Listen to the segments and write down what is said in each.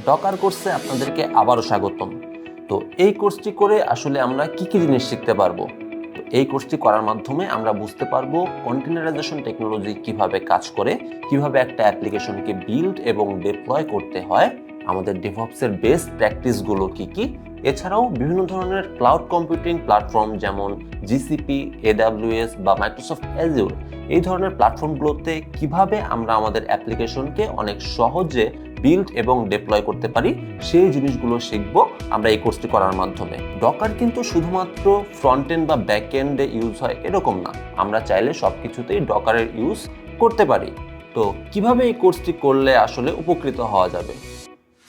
Docker কোর্সে আপনাদেরকে আবারও স্বাগতম। তো এই কোর্সটি করে আসলে আমরা কি জিনিস শিখতে পারবো? তো এই কোর্সটি করার মাধ্যমে আমরা বুঝতে পারবো কন্টেনারাইজেশন টেকনোলজি কিভাবে কাজ করে, কিভাবে একটা অ্যাপ্লিকেশনকে বিল্ড এবং ডিপ্লয় করতে হয়, আমাদের ডেভঅপসের বেস্ট প্র্যাকটিসগুলো কি, এছাড়াও বিভিন্ন ধরনের ক্লাউড কম্পিউটিং প্ল্যাটফর্ম যেমন জিসিপি, এডাব্লিউএস বা মাইক্রোসফট অ্যাজিউর এই ধরনের প্ল্যাটফর্মগুলোতে কিভাবে আমরা আমাদের অ্যাপ্লিকেশনকে অনেক সহজে বিল্ড এবং ডিপ্লয় করতে পারি সেই জিনিসগুলো শিখব আমরা এই কোর্সটি করার মাধ্যমে। ডকার কিন্তু শুধুমাত্র ফ্রন্ট এন্ড বা ব্যাক এন্ডে ইউজ হয় এরকম না, আমরা চাইলে সবকিছুতেই ডকারের ইউজ করতে পারি। তো কিভাবে এই কোর্সটি করলে আসলে উপকৃত হওয়া যাবে?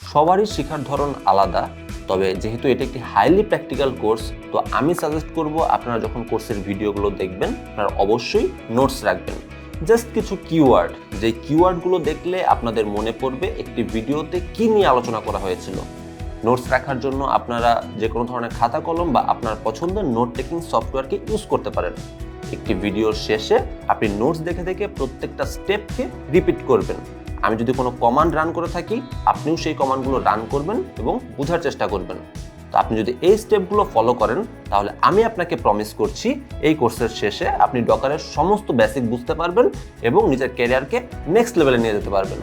সবারই শেখার ধরন আলাদা, তবে যেহেতু এটা একটি হাইলি প্র্যাকটিক্যাল কোর্স, তো আমি সাজেস্ট করব আপনারা যখন কোর্সের ভিডিওগুলো দেখবেন আপনারা অবশ্যই নোটস রাখবেন। জাস্ট কিছু কিওয়ার্ড, যে কিওয়ার্ডগুলো দেখলে আপনাদের মনে পড়বে একটি ভিডিওতে কি নিয়ে আলোচনা করা হয়েছিল। নোটস রাখার জন্য আপনারা যে কোনো ধরনের খাতা কলম বা আপনার পছন্দের নোট টেকিং সফটওয়্যারকে ইউজ করতে পারেন। একটি ভিডিওর শেষে আপনি নোটস দেখে দেখে প্রত্যেকটা স্টেপকে রিপিট করবেন। আমি যদি কোনো কমান্ড রান করে থাকি, আপনিও সেই কমান্ডগুলো রান করবেন এবং বোঝার চেষ্টা করবেন। তো আপনি যদি এই স্টেপগুলো ফলো করেন, তাহলে আমি আপনাকে প্রমিস করছি এই কোর্সের শেষে আপনি ডকারের সমস্ত বেসিক বুঝতে পারবেন এবং নিজের ক্যারিয়ারকে নেক্সট লেভেলে নিয়ে যেতে পারবেন।